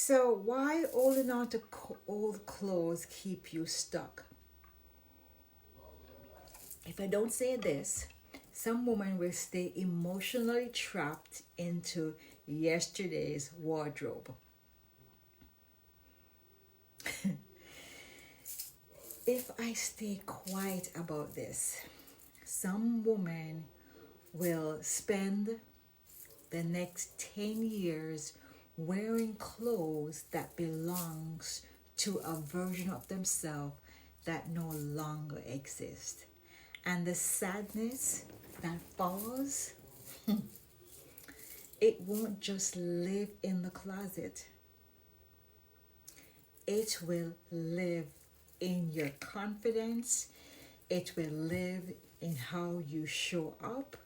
So why holding on to old clothes keep you stuck? If I don't say this, some women will stay emotionally trapped into yesterday's wardrobe. If I stay quiet about this, some women will spend the next 10 years wearing clothes that belongs to a version of themselves that no longer exists. And the sadness that follows, it won't just live in the closet. It will live in your confidence. It will live in how you show up.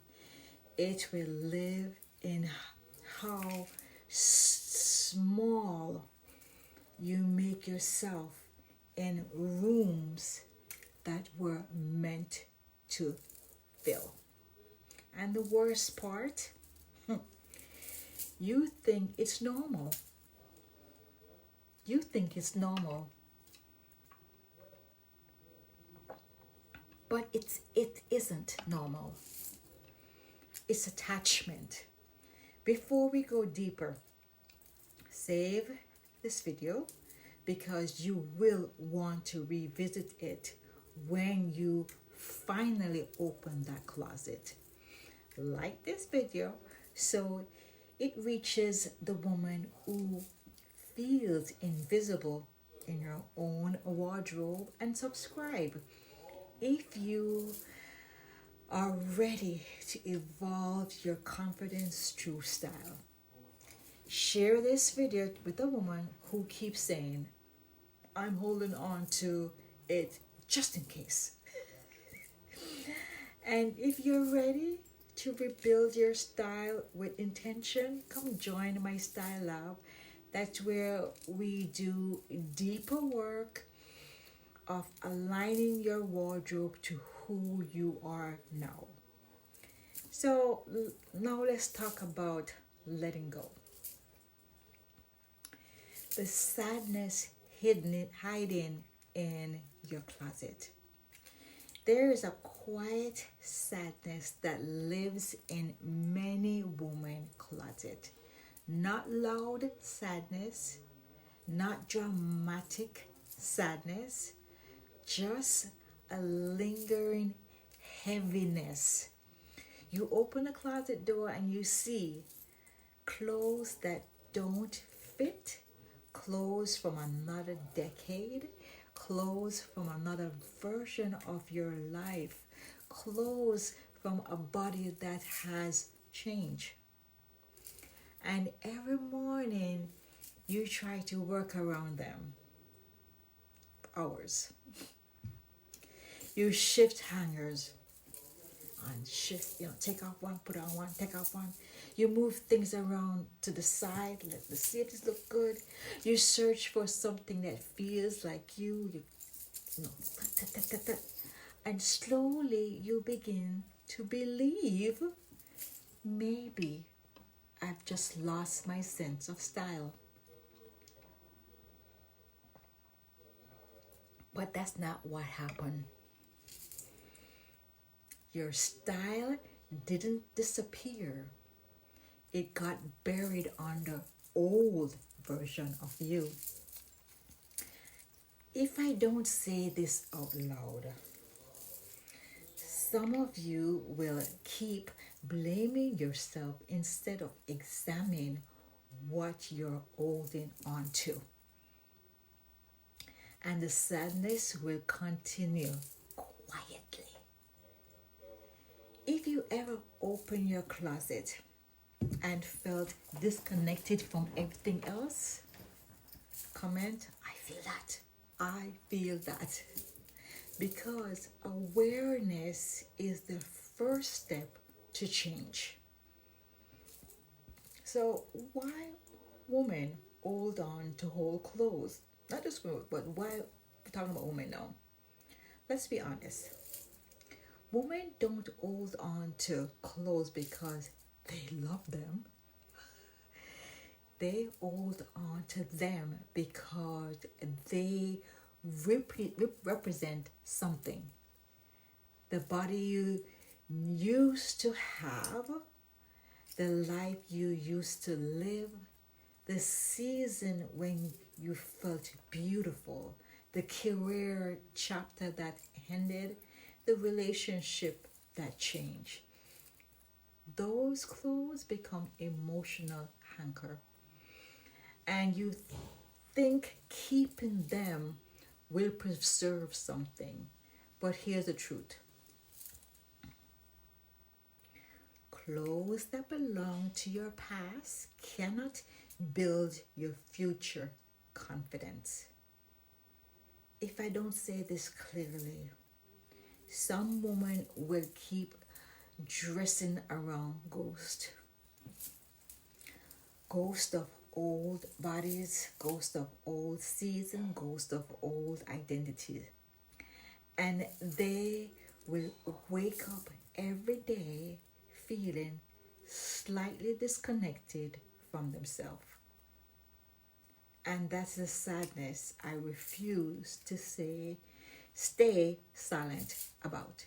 It will live in how small you make yourself in rooms that were meant to fill. And the worst part, you think it's normal. You think it's normal. But it isn't normal. It's attachment. Before we go deeper, save this video because you will want to revisit it when you finally open that closet. Like this video so it reaches the woman who feels invisible in your own wardrobe, and subscribe if you are ready to evolve your confidence through style. Share this video with a woman who keeps saying, I'm holding on to it just in case. And if you're ready to rebuild your style with intention, come join my style lab. That's where we do deeper work of aligning your wardrobe to who you are now. So now let's talk about letting go. The sadness hiding in your closet. There is a quiet sadness that lives in many women's closet. Not loud sadness, not dramatic sadness, just a lingering heaviness. You open the closet door and you see clothes that don't fit, clothes from another decade, clothes from another version of your life, clothes from a body that has changed. And every morning you try to work around them. Hours. You shift hangers and shift, take off one, put on one, take off one. You move things around to the side, let the sleeves look good. You search for something that feels like you and slowly you begin to believe, maybe I've just lost my sense of style. But that's not what happened. Your style didn't disappear. It got buried under old version of you. If I don't say this out loud, some of you will keep blaming yourself instead of examining what you're holding on to. And the sadness will continue quietly. If you ever open your closet and felt disconnected from everything else, comment, I feel that. I feel that. Because awareness is the first step to change. So why women hold on to old clothes? Not just women, but why we're talking about women now? Let's be honest. Women don't hold on to clothes because they love them. they hold on to them because they represent something. The body you used to have, the life you used to live, the season when you felt beautiful, the career chapter that ended, the relationship that changed. Those clothes become emotional anchor. And you think keeping them will preserve something. But here's the truth. Clothes that belong to your past cannot build your future confidence. If I don't say this clearly, some women will keep dressing around ghosts. Ghost of old bodies, ghost of old season, ghost of old identities. And they will wake up every day feeling slightly disconnected from themselves. And that's the sadness I refuse to stay silent about.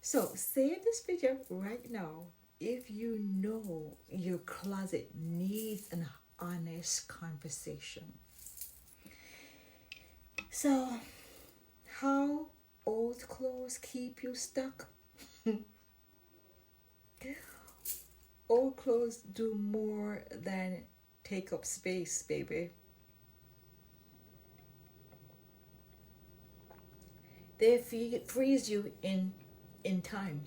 So save this video right now if you know your closet needs an honest conversation. So, how old clothes keep you stuck? Old clothes do more than take up space, baby. They freeze you in time.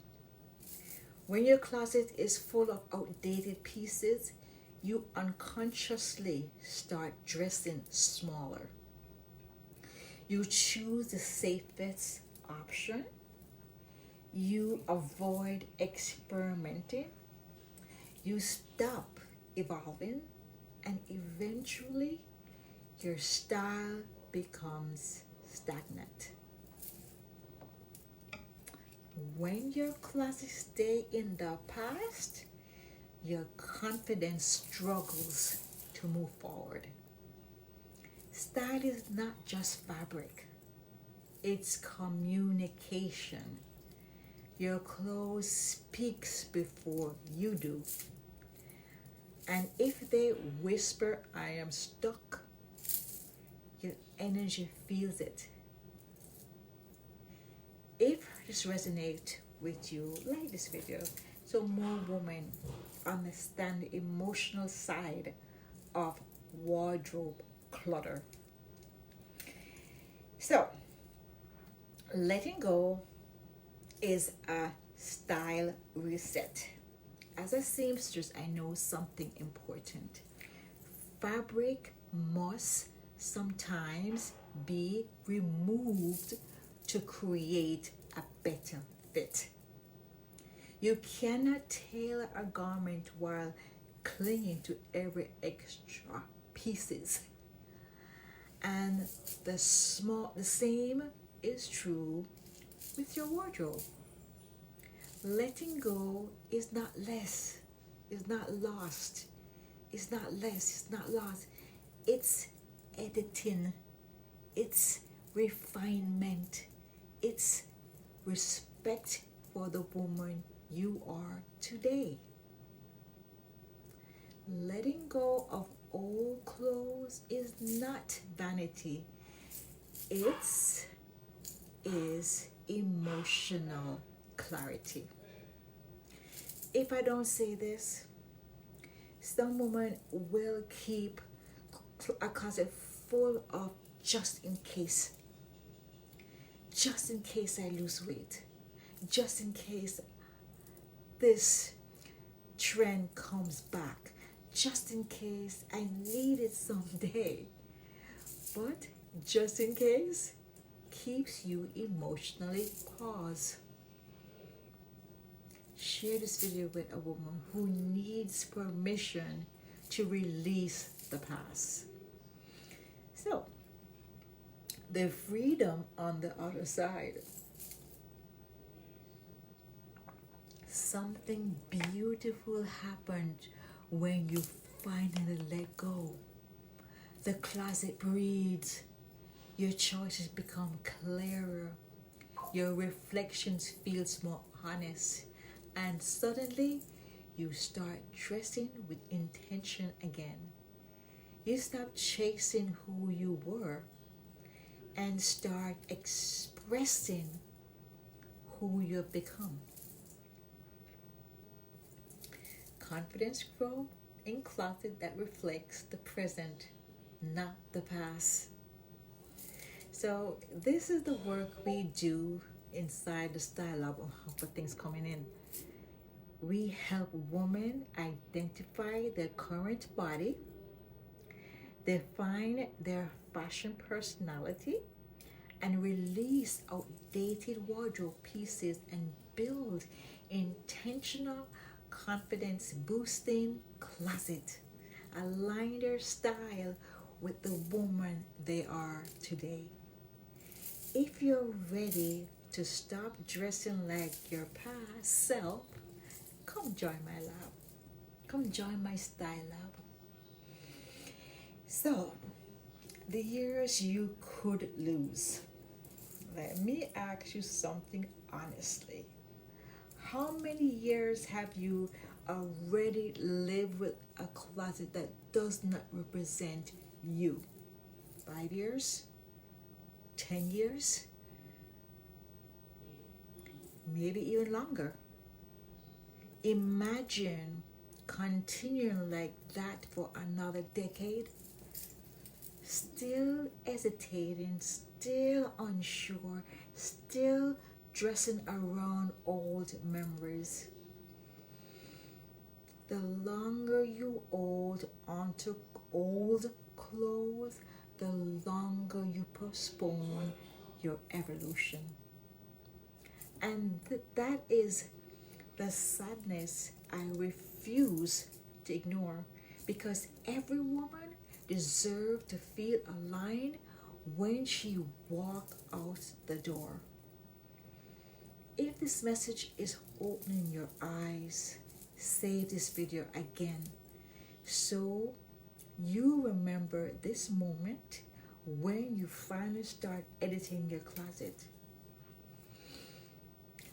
When your closet is full of outdated pieces, you unconsciously start dressing smaller. You choose the safest option. You avoid experimenting. You stop evolving, and eventually your style becomes stagnant. When your closet stay in the past, your confidence struggles to move forward. Style is not just fabric, it's communication. Your clothes speaks before you do. And if they whisper, I am stuck, your energy feels it. If this resonates with you, like this video so more women understand the emotional side of wardrobe clutter. So, letting go is a style reset. As a seamstress, I know something important. Fabric must sometimes be removed to create a better fit. You cannot tailor a garment while clinging to every extra pieces. And the same is true with your wardrobe. Letting go is not less, it's not lost, it's not less, it's not lost. It's editing, it's refinement, it's respect for the woman you are today. Letting go of old clothes is not vanity, it is emotional clarity. If I don't say this, some women will keep a closet full of just in case. Just in case I lose weight. Just in case this trend comes back. Just in case I need it someday. But just in case keeps you emotionally paused. Share this video with a woman who needs permission to release the past. So, the freedom on the other side. Something beautiful happened when you finally let go. The closet breathes. Your choices become clearer. Your reflections feels more honest. And suddenly you start dressing with intention again. You stop chasing who you were and start expressing who you've become. Confidence grows in closet that reflects the present, not the past. So this is the work we do inside the Style Lab on how for things coming in. We help women identify their current body, define their fashion personality, and release outdated wardrobe pieces and build intentional confidence boosting closet. Align their style with the woman they are today. If you're ready to stop dressing like your past self, come join my lab. Come join my style lab. So, the years you could lose. Let me ask you something honestly. How many years have you already lived with a closet that does not represent you? 5 years? 10 years? Maybe even longer. Imagine continuing like that for another decade, still hesitating, still unsure, still dressing around old memories. The longer you hold onto old clothes, the longer you postpone your evolution. And that is the sadness I refuse to ignore, because every woman deserves to feel aligned when she walks out the door. If this message is opening your eyes, save this video again so you remember this moment when you finally start editing your closet.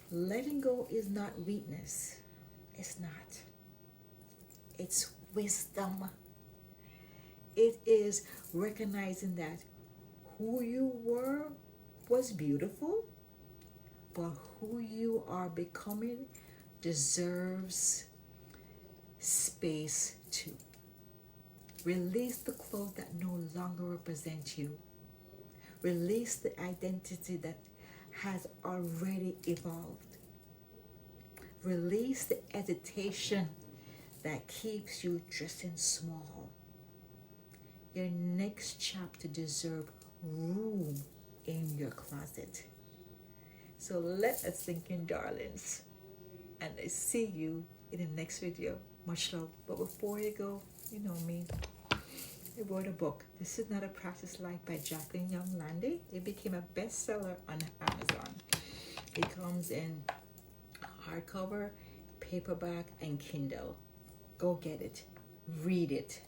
Letting go is not weakness. It's not. It's wisdom. It is recognizing that who you were was beautiful, but who you are becoming deserves space too. Release the clothes that no longer represent you. Release the identity that has already evolved. Release the hesitation that keeps you dressing small. Your next chapter deserves room in your closet. So let us sink in, darlings. And I see you in the next video. Much love. But before you go, you know me. I wrote a book. This is Not a Practice Life by Jacqueline Young Landy. It became a bestseller on Amazon. It comes in hardcover, paperback, and Kindle. Go get it. Read it.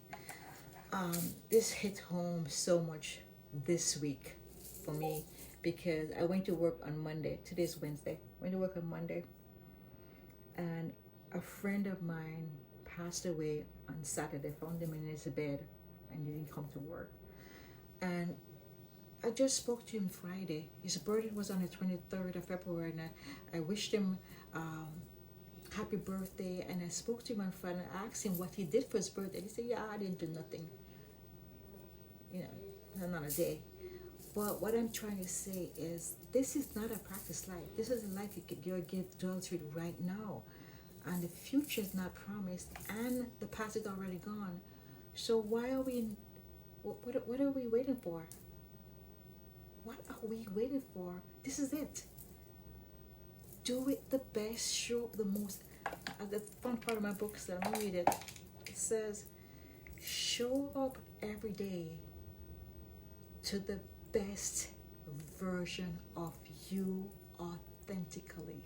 This hit home so much this week for me because I went to work on Monday. Today's Wednesday. Went to work on Monday. And a friend of mine passed away on Saturday. Found him in his bed and didn't come to work. And I just spoke to him Friday. His birthday was on the 23rd of February, and I wished him happy birthday. And I spoke to him on Friday and asked him what he did for his birthday. He said, "Yeah, I didn't do nothing. You know, not a day." But what I'm trying to say is, this is not a practice life. This is a life you're dwells with right now, and the future is not promised, and the past is already gone. So why are we? What are we waiting for? What are we waiting for? This is it. Do it the best. Show the most. The fun part of my book, so let me read it. It says, "Show up every day to the best version of you authentically."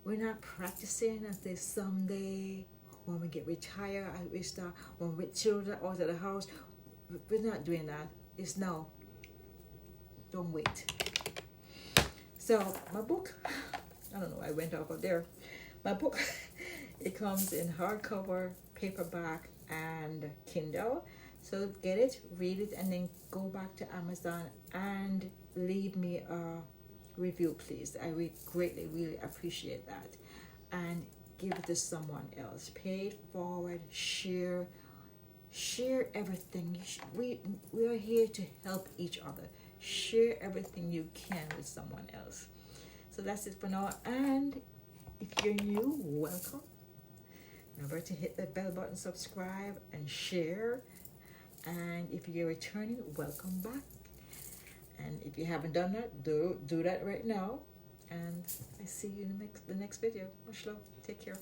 We're not practicing until someday when we get retired, we start, when we children out of the house. We're not doing that. It's now. Don't wait. So my book, I don't know, I went off of there. My book, it comes in hardcover, paperback, and Kindle. So get it, read it, and then go back to Amazon and leave me a review, please. I would greatly, really appreciate that. And give it to someone else. Pay it forward, share everything. We are here to help each other. Share everything you can with someone else. So that's it for now. And if you're new, welcome. Remember to hit the bell button, subscribe, and share. And if you're returning, welcome back. And if you haven't done that, do that right now. And I see you in the next video. Much love. Take care.